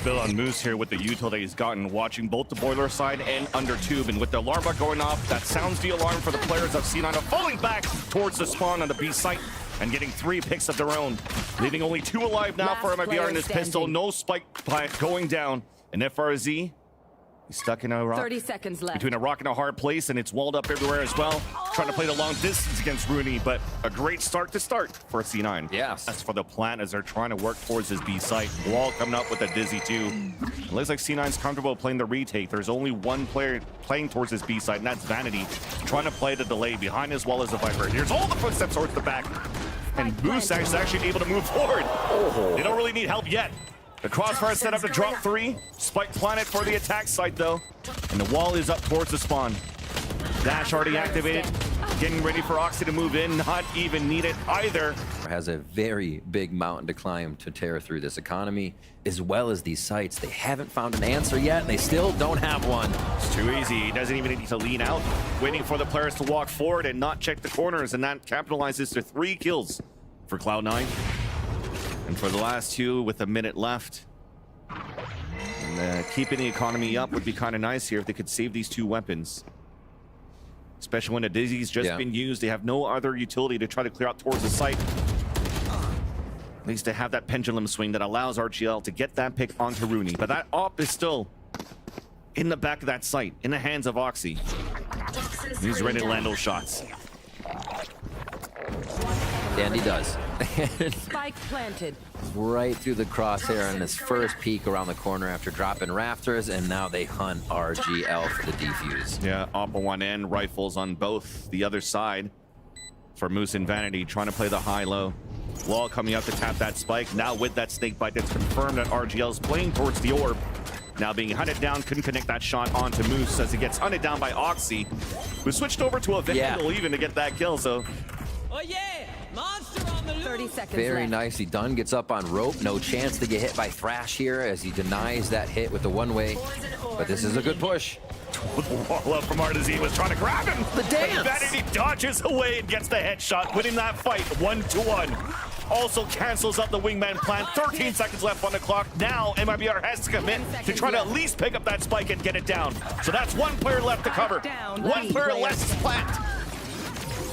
Bill on Moose here with the util that he's gotten, watching both the boiler side and under tube, and with the alarm bot going off, that sounds the alarm for the players of C9 are falling back towards the spawn on the B site and getting 3 picks of their own, leaving only 2 alive now for MIBR in his pistol. No spike plant going down, and FRZ, he's stuck in a rock. 30 seconds left. Between a rock and a hard place, and it's walled up everywhere as well. Trying to play the long distance against Rooney, but a great start for C9. Yes. That's for the plant as they're trying to work towards this B site. Wall coming up with a dizzy too. It looks like C9's comfortable playing the retake. There's only one player playing towards this B site, and that's Vanity, trying to play the delay. Behind his wall is a Viper. Here's all the footsteps towards the back. And Moose is actually able to move forward. They don't really need help yet. The crossfire set up to drop 3. Spike planted for the attack site though. And the wall is up towards the spawn. Dash already activated. Getting ready for Oxy to move in. Not even needed either. Has a very big mountain to climb to tear through this economy, as well as these sites. They haven't found an answer yet, and they still don't have one. It's too easy. He doesn't even need to lean out. Waiting for the players to walk forward and not check the corners, and that capitalizes to 3 kills for Cloud9. And for the last 2 with a minute left. And keeping the economy up would be kind of nice here if they could save these 2 weapons. Especially when the Dizzy's just been used. They have no other utility to try to clear out towards the site. At least they have that pendulum swing that allows RGL to get that pick onto Rooney. But that op is still in the back of that site, in the hands of Oxy. He's ready to land those shots. And he does. Spike planted. Right through the crosshair on his first peek around the corner after dropping rafters, and now they hunt RGL for the defuse. Yeah, op on one end, rifles on both. The other side for Moose and Vanity, trying to play the high-low. Wall coming up to tap that spike. Now with that snake bite, that's confirmed that RGL is playing towards the orb. Now being hunted down, couldn't connect that shot onto Moose as he gets hunted down by Oxy, who switched over to a Vandal even to get that kill, so... Oh yeah! Monster on the loose! 30 seconds Very left. nicely done. Gets up on rope. No chance to get hit by Thrash here as he denies that hit with the one-way. But this is a good push. With the wall up from Artizine was trying to grab him. The dance! But Vanity dodges away and gets the headshot, winning that fight 1-1. Also cancels out the wingman plan. 13 seconds left on the clock. Now MIBR has to commit to try to at least pick up that spike and get it down. So that's 1 player left to cover. 1 player less is plant.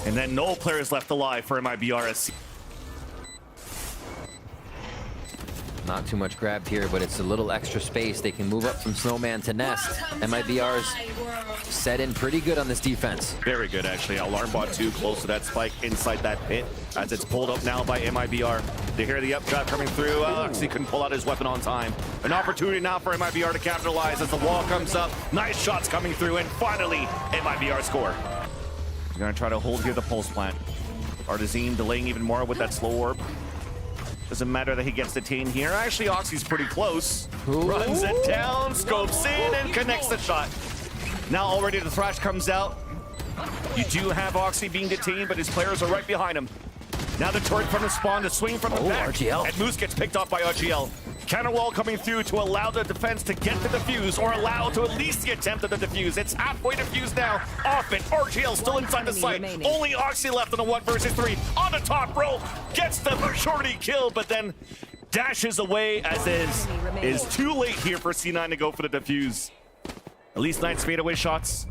And then no players left alive for MIBR. Not too much grabbed here, but it's a little extra space. They can move up from Snowman to Nest. MIBR's set in pretty good on this defense. Very good, actually. Alarm bot 2 close to that spike inside that pit as it's pulled up now by MIBR. They hear the updraft coming through. Oxy couldn't pull out his weapon on time. An opportunity now for MIBR to capitalize as the wall comes up. Nice shots coming through, and finally, MIBR score. They're going to try to hold here the pulse plant. Artizine delaying even more with that slow orb. Doesn't matter that he gets detained here. Actually, Oxy's pretty close. Runs it down, scopes in, and connects the shot. Now already the Thrash comes out. You do have Oxy being detained, but his players are right behind him. Now the turret from the spawn to swing from the back. RGL. And Moose gets picked off by RGL. Counter wall coming through to allow the defense to get the defuse, or allow to at least the attempt at the defuse. It's halfway defused now. Off it. RGL still inside the site. Only Oxy left on the 1 versus 3. On the top rope. Gets the majority kill, but then dashes away as is too late here for C9 to go for the defuse. At least 9 fadeaway shots.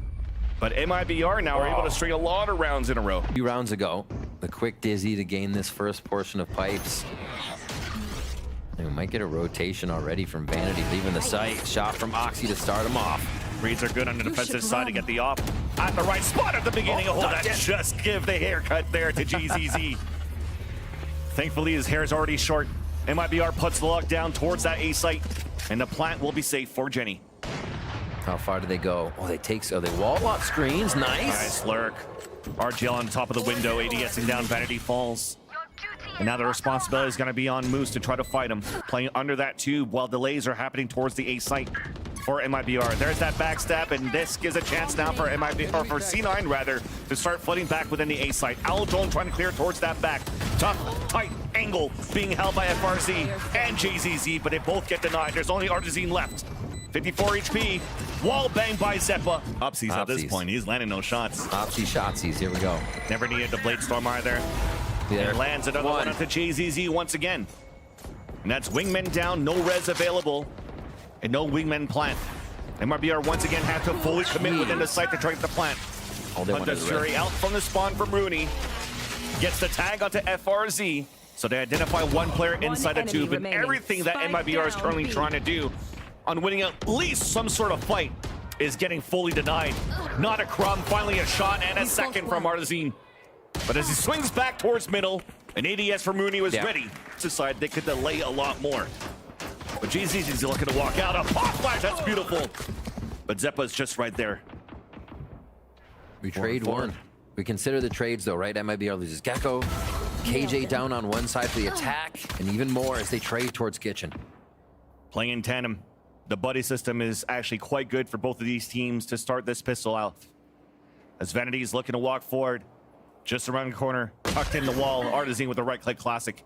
But MIBR now are able to string a lot of rounds in a row. A few rounds ago, the quick Dizzy to gain this first portion of pipes. And we might get a rotation already from Vanity leaving the site. Shot from Oxy to start him off. Reads are good on the defensive side to get the op at the right spot at the beginning. That just give the haircut there to GZZ. Thankfully, his hair is already short. MIBR puts the lock down towards that A site, and the plant will be safe for Jenny. How far do they go? Oh, they wall lock screens. Nice. Nice lurk. RGL on top of the window, ADSing down, Vanity falls. And now the responsibility is going to be on Moose to try to fight him. Playing under that tube while delays are happening towards the A site for MIBR. There's that backstab, and this gives a chance now for MIBR, or for C9 rather, to start flooding back within the A site. Owldrone trying to clear towards that back. Tough, tight angle being held by FRZ and JZZ, but they both get denied. There's only Artizine left. 54 HP. Wall bang by Zeppa. Opsies at this point. He's landing no shots. Opsy shotsies. Here we go. Never needed the Blade Storm either. There. And lands another one onto JZZ once again. And that's Wingman down, no res available. and no wingman plant. MIBR once again had to fully commit within the site to try to get the plant. Hunter's Fury out from the spawn from Rooney. Gets the tag onto FRZ. So they identify one player inside the tube, and everything that MIBR is currently trying to do on winning at least some sort of fight is getting fully denied. Not a crumb, finally a shot and a second from Arzine. But as he swings back towards middle, an ADS from Rooney was ready to decide they could delay a lot more. But GZ's looking to walk out. A pop flash, that's beautiful. But Zeppa's just right there. We trade one. We consider the trades though, right? MIBR loses Gecko, KJ down on one side for the attack, and even more as they trade towards Kitchen. Playing in tandem, the buddy system is actually quite good for both of these teams to start this pistol out. As Vanity's looking to walk forward, just around the corner, tucked in the wall, Artizine with a right-click classic.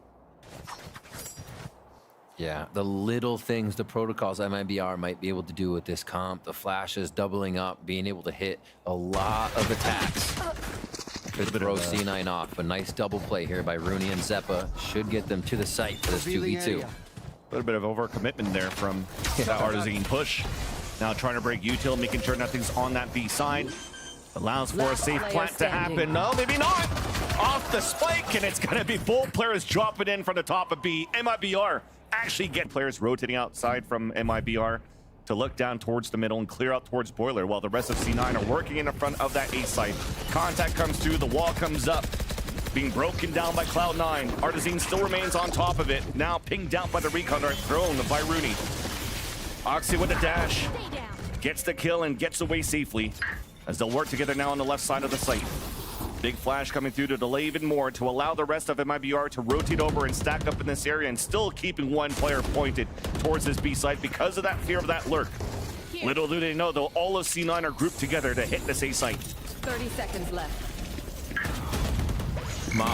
Yeah, the little things, the protocols MIBR might be able to do with this comp, the flashes doubling up, being able to hit a lot of attacks. Could throw C9 off. A nice double play here by Rooney and Zeppa should get them to the site for this 2v2. A little bit of overcommitment there from that Artizine push. Now trying to break util, making sure nothing's on that B side. Allows for a safe plant to happen. No, maybe not. Off the spike, and it's going to be both players dropping in from the top of B. MIBR actually get players rotating outside from MIBR to look down towards the middle and clear out towards Boiler, while the rest of C9 are working in the front of that A site. Contact comes through, the wall comes up, being broken down by Cloud9. Artizine still remains on top of it, now pinged out by the recon dart thrown by Rooney. Oxy with the dash, gets the kill and gets away safely as they'll work together now on the left side of the site. Big flash coming through to delay even more, to allow the rest of MIBR to rotate over and stack up in this area, and still keeping one player pointed towards this B site because of that fear of that lurk. Little do they know, though, all of C9 are grouped together to hit this A site. 30 seconds left.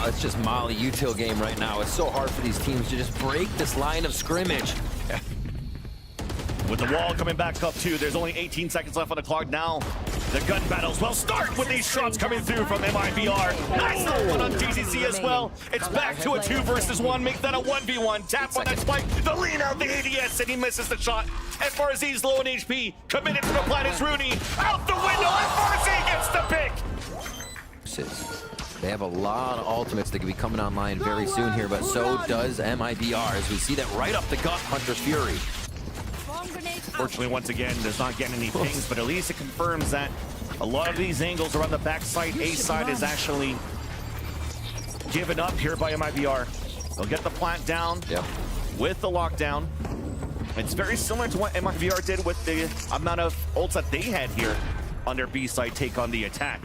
It's just Molly util game right now. It's so hard for these teams to just break this line of scrimmage. With the wall coming back up too, there's only 18 seconds left on the clock now. The gun battles will start with these shots coming through from MIBR. Nice little one on GCC as well. It's back to a 2 versus 1. Make that a 1v1. Tap on that spike. The lean out the ADS, and he misses the shot. FRZ's low in HP. Committed to the plant is Rooney. Out the window. FRZ gets the pick. They have a lot of ultimates that could be coming online very soon here, but so does MIBR, as we see that right up the gut, Hunter's Fury. Fortunately, once again, does not get any pings, but at least it confirms that a lot of these angles are on the backside. A side is actually given up here by MIBR. They'll get the plant down with the lockdown. It's very similar to what MIBR did with the amount of ults that they had here on their B side take on the attack.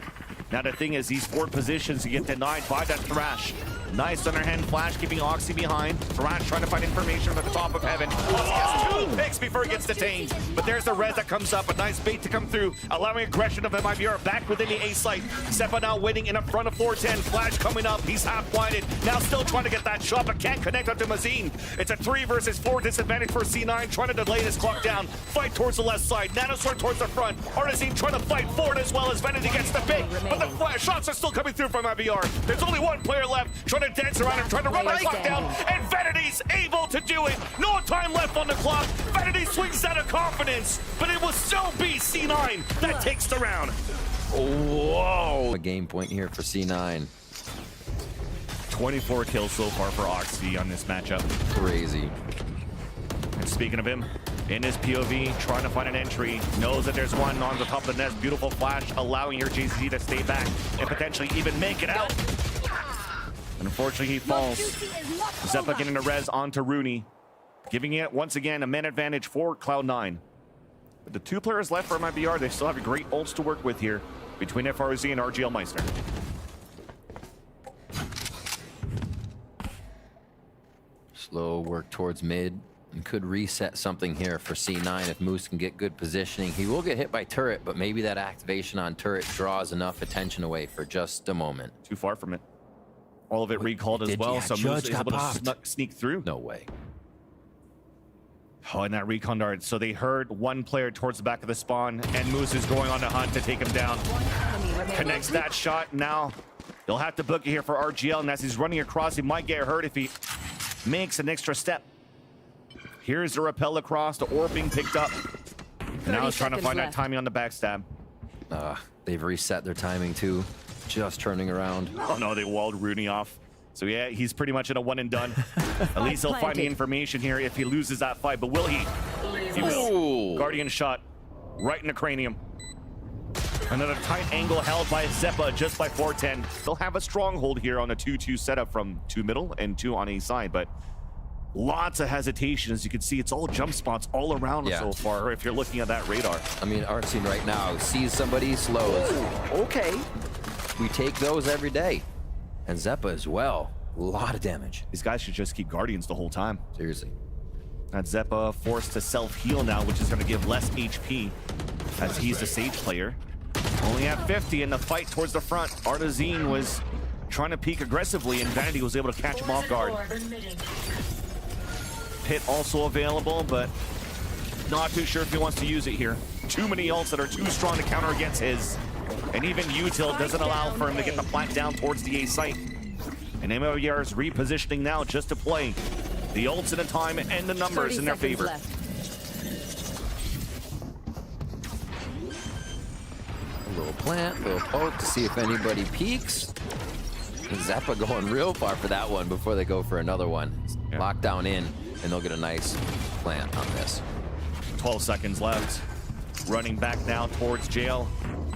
Now the thing is, these forward positions get denied by that Thrash. Nice underhand flash, keeping Oxy behind. Thrash trying to find information from the top of heaven. Oxy has 2 picks before he gets detained. But there's the res that comes up. A nice bait to come through, allowing aggression of MIBR back within the A site. Zeppa now waiting in front of 410. Flash coming up. He's half blinded. Now still trying to get that shot, but can't connect onto Mazine. It's a 3 versus 4 disadvantage for C9, trying to delay this clock down. Fight towards the left side. Nanosword towards the front. Artizine trying to fight forward as well as Vanity gets the pick. But the flash shots are still coming through from MIBR. There's only one player left, trying to dance around and trying to run the clock down, and Vanity's able to do it. No time left on the clock. Vanity swings out of confidence, but it will still be C9 that takes the round. Whoa. A game point here for C9. 24 kills so far for Oxy on this matchup. Crazy. And speaking of him, in his POV, trying to find an entry, knows that there's one on the top of the nest. Beautiful flash, allowing your JC to stay back and potentially even make it out. Unfortunately, he falls. Zeppa getting a res onto Rooney, giving it once again a man advantage for Cloud9. But the 2 players left for MIBR, they still have great ults to work with here between FRZ and RGL Meister. Slow work towards mid, and could reset something here for C9 if Moose can get good positioning. He will get hit by turret, but maybe that activation on turret draws enough attention away for just a moment. Too far from it. All of it recalled as well, so Moose is able to sneak through. No way. Oh, and that recon dart. So they heard one player towards the back of the spawn, and Moose is going on the hunt to take him down. Connects that shot. Now they'll have to book it here for RGL, and as he's running across, he might get hurt if he makes an extra step. Here's the rappel across, the orb being picked up. And now he's trying to find that left. timing on the backstab. They've reset their timing too. Just turning around. Oh no, they walled Rooney off. So yeah, he's pretty much in a one and done. At least he'll find the information here if he loses that fight. But will he? He will. Ooh. Guardian shot right in the cranium. Another tight angle held by Zeppa just by 410. They'll have a stronghold here on a 2-2 setup from 2 middle and 2 on a side, but lots of hesitation. As you can see, it's all jump spots all around so far if you're looking at that radar. I mean, Artsy right now sees somebody, slows. Okay. We take those every day. And Zeppa as well. A lot of damage. These guys should just keep Guardians the whole time. Seriously. That Zeppa forced to self-heal now, which is going to give less HP as he's a Sage player. Only at 50 in the fight towards the front. Artazine was trying to peek aggressively, and Vanity was able to catch him off guard. Pit also available, but not too sure if he wants to use it here. Too many ults that are too strong to counter against his. And even util doesn't allow for him to get the plant down towards the A site. And MIBR is repositioning now just to play the ults in the time and the numbers in their favor. Left. A little plant, a little poke to see if anybody peeks. Zeppa going real far for that one before they go for another one. Yeah. Lockdown in, and they'll get a nice plant on this. 12 seconds left. Running back now towards jail.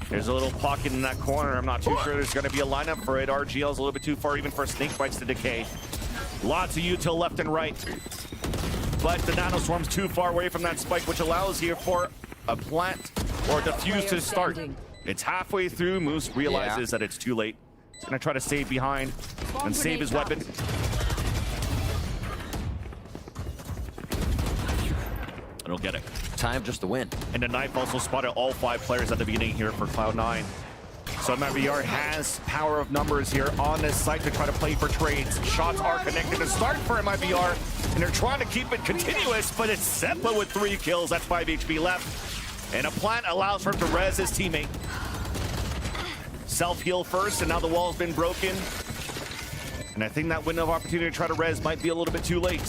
There's a little pocket in that corner. I'm not too sure there's going to be a lineup for it. RGL's a little bit too far even for snake bites to decay. Lots of util left and right. But the Nano Swarm's too far away from that spike, which allows here for a plant or a defuse to start. It's halfway through. Moose realizes that it's too late. He's going to try to stay behind and save his weapon. It'll get it. Time just to win. And the knife also spotted all 5 players at the beginning here for Cloud9. So MIBR has power of numbers here on this site to try to play for trades. Shots are connected to start for MIBR, and they're trying to keep it continuous, but it's Zeppa with 3 kills. That's 5 HP left. And a plant allows for him to res his teammate. Self-heal first, and now the wall's been broken. And I think that window of opportunity to try to res might be a little bit too late.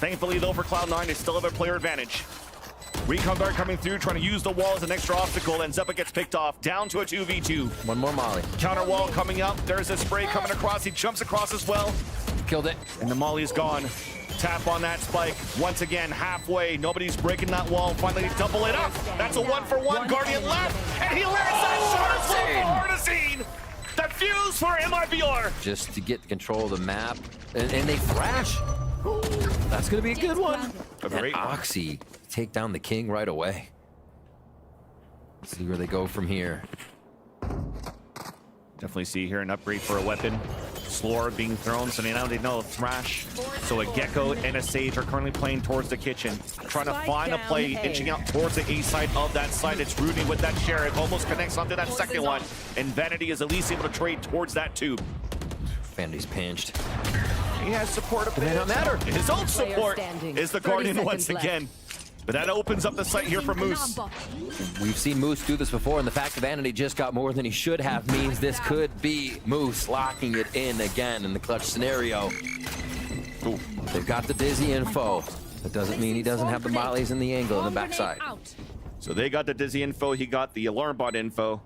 Thankfully, though, for Cloud9, they still have a player advantage. Recon guard coming through, trying to use the wall as an extra obstacle, and Zeppa gets picked off, down to a 2v2. One more Molly. Counter wall coming up. There's a spray coming across. He jumps across as well. Killed it. And the Molly's gone. Tap on that spike. Once again, halfway. Nobody's breaking that wall. Finally, double it up. That's a 1-for-1. Guardian left. And he lands that shot as well for Artazine. Defuse for MIBR. Just to get control of the map. And they thrash. That's going to be a good one. A great and one. Oxy take down the king right away. Let's see where they go from here. Definitely see here an upgrade for a weapon. Slore being thrown, so now they know Thrash. So a Gecko and a Sage are currently playing towards the kitchen. Trying to find a play, inching out towards the A side of that side. It's Rudy with that Sheriff. Almost connects onto that second one. And Vanity is at least able to trade towards that tube. Vanity's pinched. He has support up there. It may not matter. His own support standing. is the 30 Guardian once seconds again. But that opens up the site here for Moose. We've seen Moose do this before, and the fact that Vanity just got more than he should have means this could be Moose locking it in again in the clutch scenario. Ooh. They've got the Dizzy info. That doesn't mean he doesn't have the mollies and the angle on the backside. So they got the Dizzy info, he got the alarm bot info.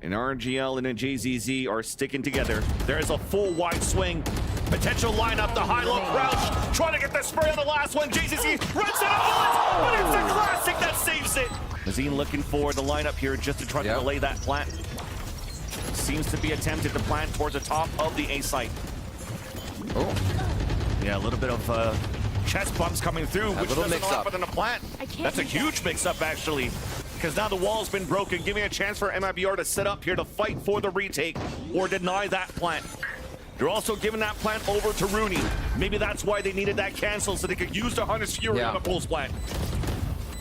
And RGL and a JZZ are sticking together. There's a full wide swing. Potential lineup, the high-low crouch. Trying to get the spray on the last one. JZZ runs out of bullets, but it's the classic that saves it. Mazine looking for the lineup here just to try to delay that plant. Seems to be attempted to plant towards the top of the A site. Oh, Yeah, a little bit of chest bumps coming through, which doesn't offer them a plant. That's a huge mix-up, actually. Because now the wall's been broken, giving a chance for MIBR to set up here to fight for the retake or deny that plant. They're also giving that plant over to Rooney. Maybe that's why they needed that cancel, so they could use the Hunter's Fury on the pulse plant.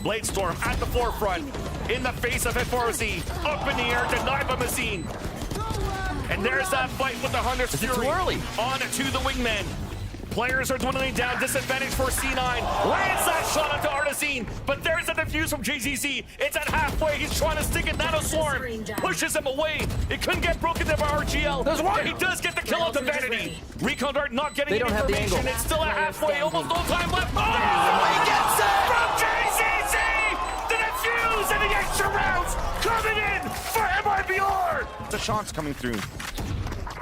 Bladestorm at the forefront, in the face of FRZ, up in the air, denied by Mazine. And there's that fight with the Hunter's Fury. On to the wingman. Players are dwindling down, disadvantage for C9. Lands that shot onto Artazine, but there's a defuse from JZZ. It's at halfway. He's trying to stick it. Nano Swarm pushes him away. It couldn't get broken there by RGL. There's one. He does get the kill onto Vanity. Recon Dart not getting They don't have the information. angle. It's still at halfway. Almost no time left. Oh, he gets it from JZZ. The defuse and the extra rounds coming in for MIBR. The shots coming through.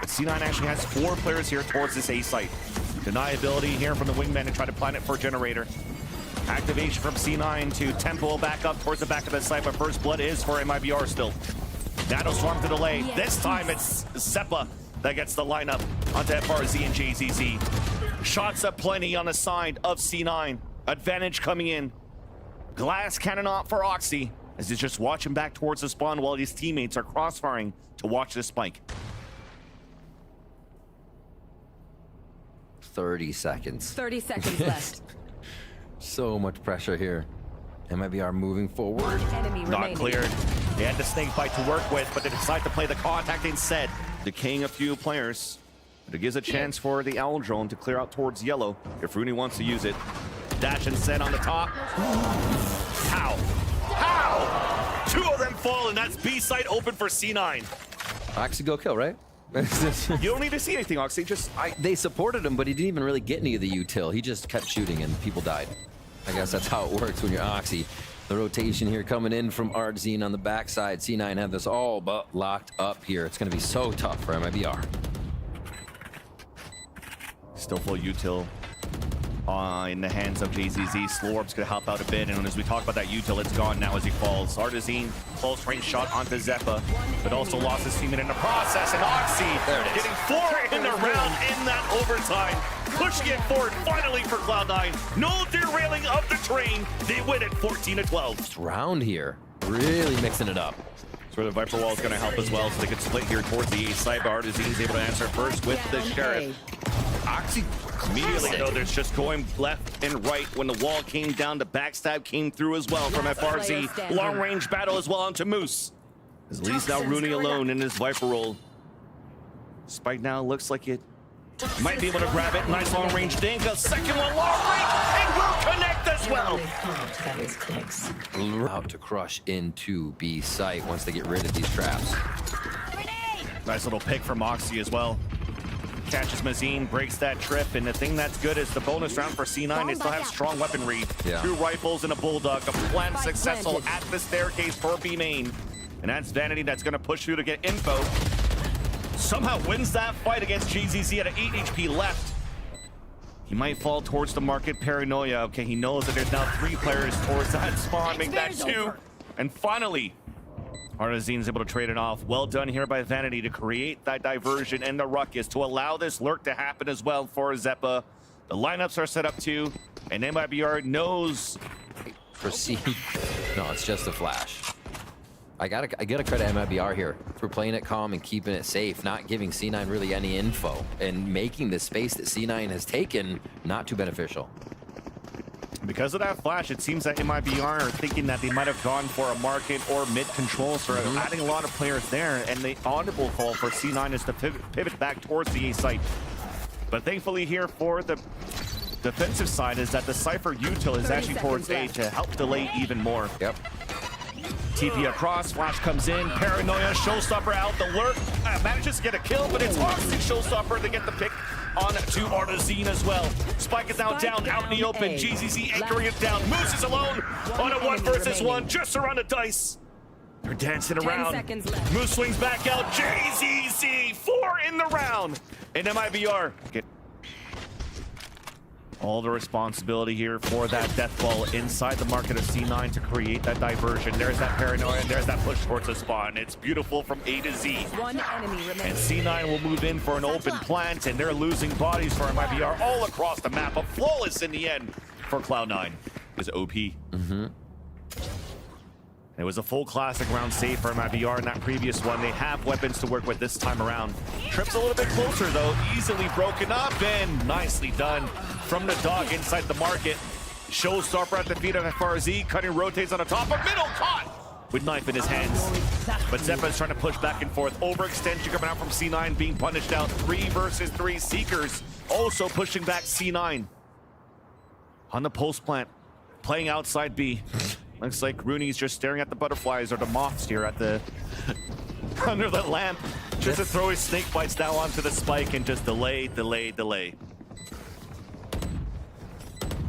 C9 actually has 4 players here towards this A site. Deniability here from the wingman to try to plan it for Generator. Activation from C9 to tempo back up towards the back of the site, but first blood is for MIBR still. Nano Swarm to delay. This time it's Seppa that gets the lineup onto FRZ and JZZ. Shots up plenty on the side of C9. Advantage coming in. Glass cannon off for Oxy as he's just watching back towards the spawn while his teammates are crossfiring to watch this spike. 30 seconds. 30 seconds left. So much pressure here. MIBR moving forward. Enemy Not remaining. cleared. They had the snake bite to work with, but they decide to play the contact instead, decaying a few players. But it gives a chance for the Owl Drone to clear out towards yellow if Rooney wants to use it. Dash and set on the top. How? How? 2 of them fall, and that's B site open for C9. Oxy go kill, right? You don't need to see anything, Oxy. Just They supported him, but he didn't even really get any of the util. He just kept shooting and people died. I guess that's how it works when you're Oxy. The rotation here coming in from Artzine on the backside. C9 have this all but locked up here. It's going to be so tough for MIBR. still full util in the hands of JZZ. Slow Orb's gonna help out a bit, and as we talk about that util, it's gone now as he falls. Artizine, close range shot onto Zeppa, but also lost his teammate in the process, and Oxy getting 4 in the round in that overtime. Pushing it forward finally for Cloud9. No derailing of the train. They win it 14-12. This round here, really mixing it up. So the Viper Wall is going to help as well, so they can split here towards the A side. But Artizine's able to answer first with the Sheriff. Oxy immediately, though, there's just going left and right. When the wall came down, the backstab came through as well from FRZ. Long range battle as well onto Moose. As leaves now Rooney alone in his Viper roll. Spike now looks like it might be able to grab it. Nice long range dink. A second one long range. It will connect as well. Out to crush into B site once they get rid of these traps. Nice little pick from Moxie as well. Catches Mazine, breaks that trip, and the thing that's good is the bonus round for C9, they still have strong weaponry. Yeah. 2 rifles and a Bulldog. A plant successful at the staircase for B main. And that's Vanity that's going to push through to get info. Somehow wins that fight against JZZ at an 8 HP left. He might fall towards the market. Paranoia. Okay, he knows that there's now 3 players towards that spawn. Make that 2. And finally, Artizine's able to trade it off. Well done here by Vanity to create that diversion and the ruckus to allow this lurk to happen as well for Zeppa. The lineups are set up too, and MIBR knows. Proceed. No, it's just a flash. I gotta credit MIBR here for playing it calm and keeping it safe, not giving C9 really any info, and making the space that C9 has taken not too beneficial. Because of that flash, it seems that MIBR are thinking that they might have gone for a market or mid control, so adding a lot of players there, and the audible call for C9 is to pivot back towards the A site. But thankfully here for the defensive side is that the Cypher util is actually towards A to help delay even more. Yep. TP across, flash comes in, Paranoia, Showstopper out, the lurk manages to get a kill, but it's Oxy Showstopper to get the pick on to Artizine as well. Spike is now down, out in the open, GZZ anchoring it down, Moose is alone on a 1 versus 1, just around the dice. They're dancing around, Moose swings back out, JZZ, 4 in the round, and MIBR get all the responsibility here for that death ball inside the market of C9 to create that diversion. There's that Paranoia, and there's that push towards the spawn. It's beautiful from A to Z. One enemy remains. And C9 will move in for an open plant, and they're losing bodies for MIBR all across the map. A flawless in the end for Cloud9. It was OP. It was a full classic round save for MIBR in that previous one. They have weapons to work with this time around. Trip's a little bit closer though, easily broken up and nicely done from the dog inside the market. Showstopper at the feet of FRZ, cutting rotates on the top of middle, caught with knife in his hands. But Zeppa is trying to push back and forth. Overextension coming out from C9 being punished out. 3 versus 3 Seekers also pushing back C9. On the post plant, playing outside B. Looks like Rooney's just staring at the butterflies or the moths here at the under the lamp, just to throw his snake bites now onto the spike and just delay.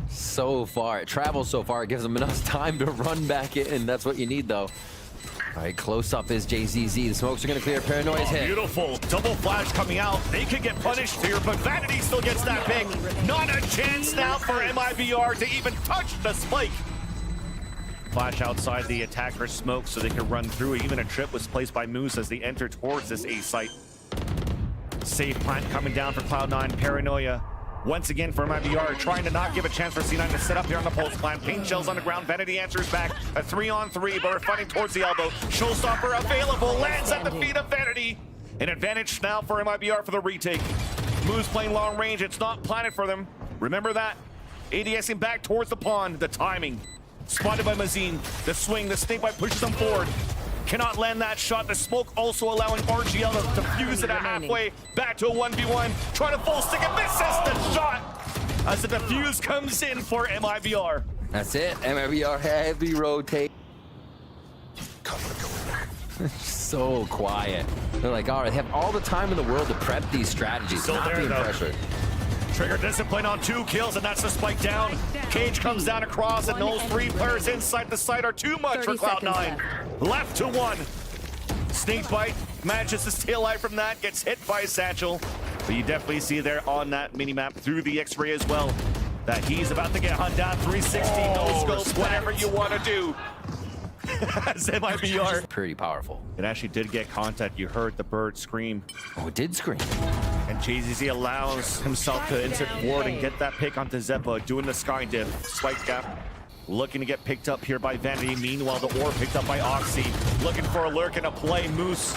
So far, it travels so far, it gives them enough time to run back in. That's what you need, though. All right, close up is JZZ. The smokes are going to clear. Paranoia's hit. Beautiful double flash coming out. They could get punished here, but Vanity still gets that pick. Not a chance now for MIBR to even touch the spike. Flash outside the attacker smoke so they can run through. Even a trip was placed by Moose as they enter towards this A site. Safe plant coming down for Cloud9. Paranoia once again for MIBR, trying to not give a chance for C9 to set up here on the pulse plant. Paint shells on the ground. Vanity answers back. A 3-on-3, but we're fighting towards the elbow. Showstopper available. Lands at the feet of Vanity. An advantage now for MIBR for the retake. Moose playing long range. It's not planted for them. Remember that. ADSing back towards the pond. The timing. Spotted by Mazine. The swing. The snakebite pushes them forward. Cannot land that shot. The smoke also allowing RGL to defuse it at halfway. Back to a 1v1. Trying to full stick and misses the shot as the defuse comes in for MIBR. That's it. MIBR heavy rotate. So quiet. They're like, all right, they have all the time in the world to prep these strategies. Still not there, being though. pressured. Trigger discipline on 2 kills, and that's the spike down. Cage comes down across, and those 3 players inside the site are too much for 30 seconds Cloud9. Left to 1. Snakebite manages to stay alive from that, gets hit by Satchel. But you definitely see there on that minimap through the X-ray as well that he's about to get hunt down. 360, no scope, whatever you want to do. As MIBR. Pretty powerful. It actually did get contact. You heard the bird scream. Oh, it did scream. And JZZ allows himself to insert forward and get that pick onto Zeppa, doing the sky dip. Spike gap, looking to get picked up here by Vanity. Meanwhile, the orb picked up by Oxy. Looking for a lurk and a play. Moose,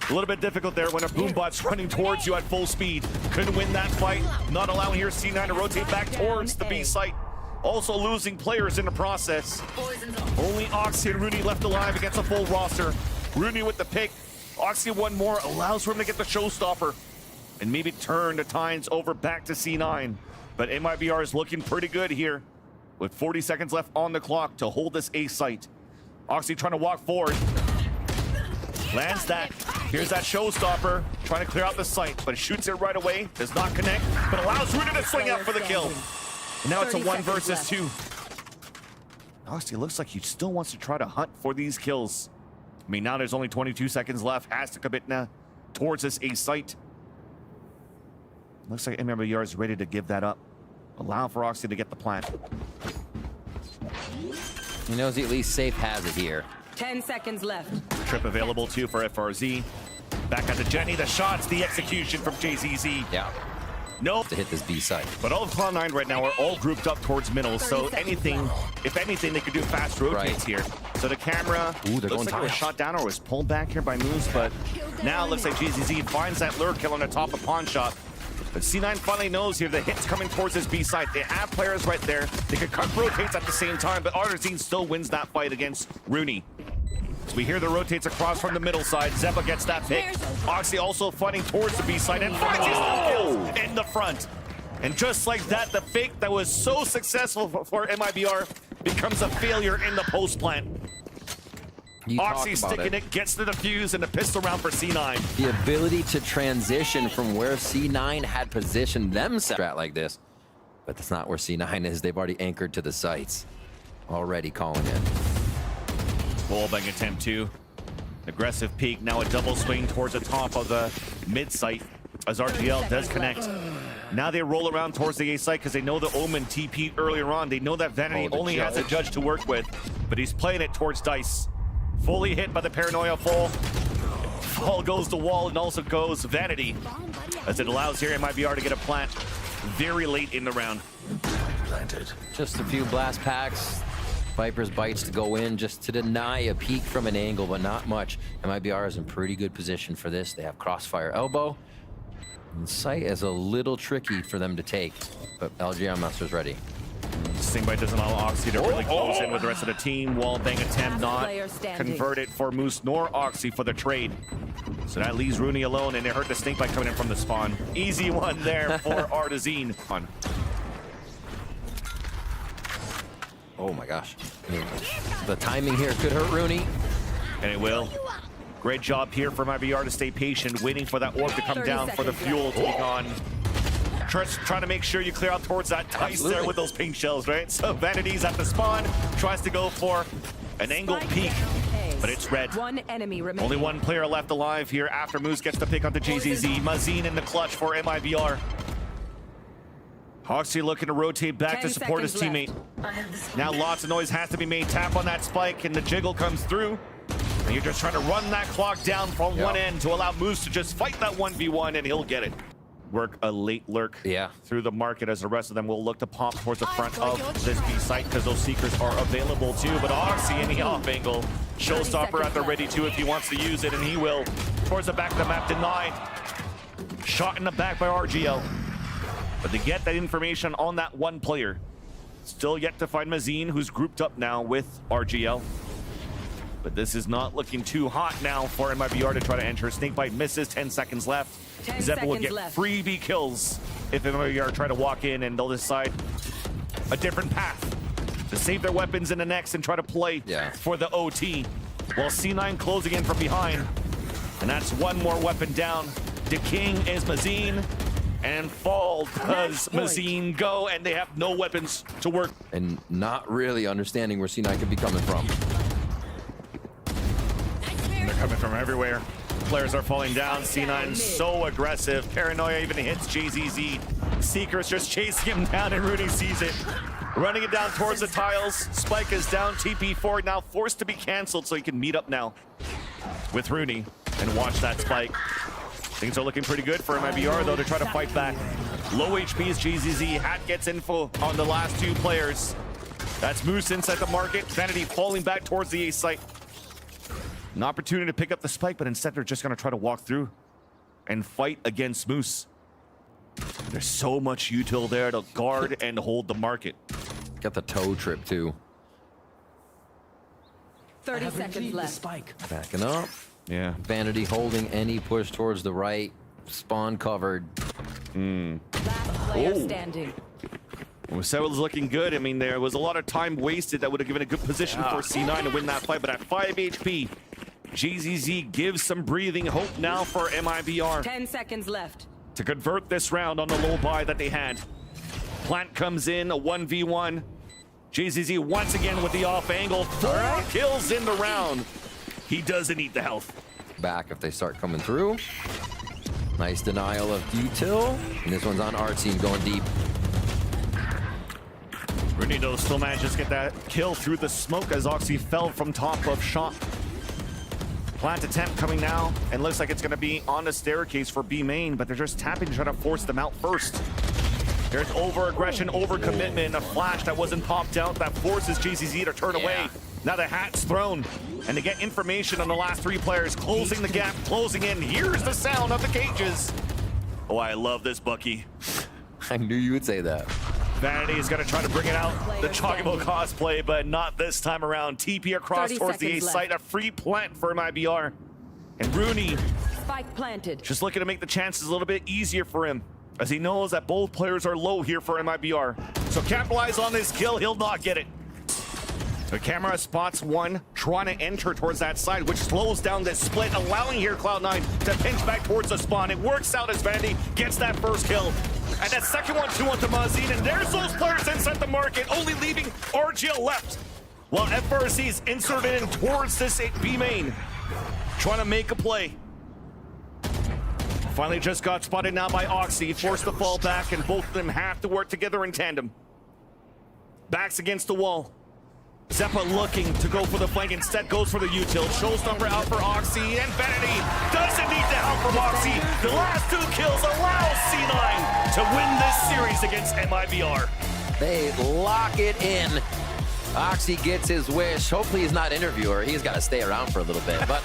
a little bit difficult there when a boombot's running towards you at full speed. Couldn't win that fight. Not allowing here C9 to rotate back towards the B site. Also losing players in the process. Only Oxy and Rooney left alive against a full roster. Rooney with the pick. Oxy one more, allows for him to get the showstopper. And maybe turn the tides over back to C9. But MIBR is looking pretty good here with 40 seconds left on the clock to hold this A site. Oxy trying to walk forward. Lands that. Here's that showstopper. Trying to clear out the site, but shoots it right away. Does not connect, but allows Rooney to swing out for the kill. And now it's a 1 versus 2. Oxy looks like he still wants to try to hunt for these kills. I mean, now there's only 22 seconds left. Has to commit now towards this A site. Looks like MIBR is ready to give that up. Allow for Oxy to get the plant. He knows he at least safe has it here. 10 seconds left. Trip available too for FRZ. Back at the Jenny, the shots, the execution from JZZ. Yeah. Nope. To hit this B site. But all of Cloud9 right now are all grouped up towards middle, so anything, if anything, they could do fast rotates here. So the camera looks like it was shot down or was pulled back here by Moose, but now it looks like JZZ finds that lure kill on the top of pawn shot. But C9 finally knows here the hit's coming towards his B site. They have players right there. They could cut rotates at the same time, but Artazine still wins that fight against Rooney. So we hear the rotates across from the middle side. Zeppa gets that pick. Oxy also fighting towards the B side and finds his kills in the front. And just like that, the fake that was so successful for MIBR becomes a failure in the post plant. Oxy sticking it, gets the defuse and the pistol round for C9. The ability to transition from where C9 had positioned themselves like this. But that's not where C9 is. They've already anchored to the sites. Already calling it. Wallbang attempt 2. Aggressive peek, now a double swing towards the top of the mid site as RGL does connect. Now they roll around towards the A site because they know the Omen TP'd earlier on. They know that Vanity only has a judge to work with, but he's playing it towards Dice. Fully hit by the Paranoia fall. Fall goes the wall and also goes Vanity as it allows here MIBR to get a plant very late in the round. Planted. Just a few blast packs. Viper's bites to go in just to deny a peek from an angle, but not much. MIBR is in pretty good position for this. They have crossfire elbow. And sight is a little tricky for them to take, but LGR Master's ready. Stingbite doesn't allow Oxy to really close in with the rest of the team. Wallbang attempt not converted for Moose nor Oxy for the trade. So that leaves Rooney alone, and it hurt the Stinkbite coming in from the spawn. Easy one there for Artazine. Oh my gosh. I mean, the timing here could hurt Rooney. And it will. Great job here for MIBR to stay patient, waiting for that orb to come 30 down for the seconds fuel to be gone. Trying to make sure you clear out towards that dice Absolutely. there with those pink shells, right? So Vanity's at the spawn, tries to go for an angled Spike peek, down A. but it's red. One enemy remaining. Only one player left alive here after Moose gets to pick up the JZZ. Mazine in the clutch for MIBR. Hoxie looking to rotate back to 10 support his seconds teammate. Now lots of noise has to be made. Tap on that spike and the jiggle comes through. And you're just trying to run that clock down from one end to allow Moose to just fight that 1v1 and he'll get it. Work a late lurk through the market as the rest of them will look to pop towards the front of this B site because those Seekers are available too. But Oxy in the off angle. Showstopper at the ready too if he wants to use it, and he will. Towards the back of the map, denied. Shot in the back by RGL. But to get that information on that one player, still yet to find Mazine, who's grouped up now with RGL. But this is not looking too hot now for MIBR to try to enter. Snakebite misses, 10 seconds left. 10 Zeppa will seconds get left. freebie kills if MIBR try to walk in, and they'll decide a different path to save their weapons in the next and try to play for the OT. While C9 closing in from behind. And that's one more weapon down. Decaying is Mazine. And fall does Mazine go, and they have no weapons to work. And not really understanding where C9 could be coming from. They're coming from everywhere. Players are falling down. C9 so aggressive. Paranoia even hits JZZ. Seeker's just chasing him down, and Rooney sees it. Running it down towards the tiles. Spike is down. TP4 now forced to be canceled so he can meet up now with Rooney and watch that spike. Things are looking pretty good for MIBR though to try to fight back. Low HP is JZZ. Hat gets info on the last two players. That's Moose inside the market. Vanity falling back towards the A site. An opportunity to pick up the spike, but instead they're just going to try to walk through and fight against Moose. There's so much util there to guard and hold the market. Got the toe trip too. 30 seconds left. Backing up. Yeah. Vanity holding any push towards the right. Spawn covered. Last player standing. Well, was looking good. I mean, there was a lot of time wasted that would have given a good position for C9 to win that fight, but at 5 HP, JZZ gives some breathing hope now for MIBR 10 seconds left. to convert this round on the low buy that they had. Plant comes in, a 1v1. JZZ once again with the off angle. 4 kills in the round. He doesn't eat the health. Back if they start coming through. Nice denial of util. And this one's on Artsy going deep. Renito still manages to get that kill through the smoke as Oxy fell from top of shot. Plant attempt coming now, and looks like it's going to be on the staircase for B main, but they're just tapping to try to force them out first. There's over-aggression, over-commitment, a flash that wasn't popped out that forces JZZ to turn away. Now the hat's thrown, and they get information on the last 3 players, closing the gap, closing in. Here's the sound of the cages. Oh, I love this, Bucky. I knew you would say that. Vanity is going to try to bring it out, the Chocobo cosplay, but not this time around. TP across 30 towards the A seconds site, a free plant for MIBR. And Rooney Spike planted. just looking to make the chances a little bit easier for him, as he knows that both players are low here for MIBR. So capitalize on this kill, he'll not get it. The camera spots one trying to enter towards that side, which slows down this split, allowing here Cloud9 to pinch back towards the spawn. It works out as Vandy gets that first kill. And that second one, 2 onto Mazine, and there's those players inside the market, only leaving RGL left. While FRC's inserted in towards this B main, trying to make a play. Finally just got spotted now by Oxy, forced to fall back, and both of them have to work together in tandem. Backs against the wall. Zeppa looking to go for the flank, instead goes for the util. Showstopper out for Oxy, and Vanity doesn't need the help from Oxy. The last 2 kills allow C9 to win this series against MIBR. They lock it in. Oxy gets his wish. Hopefully he's not interviewer. He's got to stay around for a little bit. But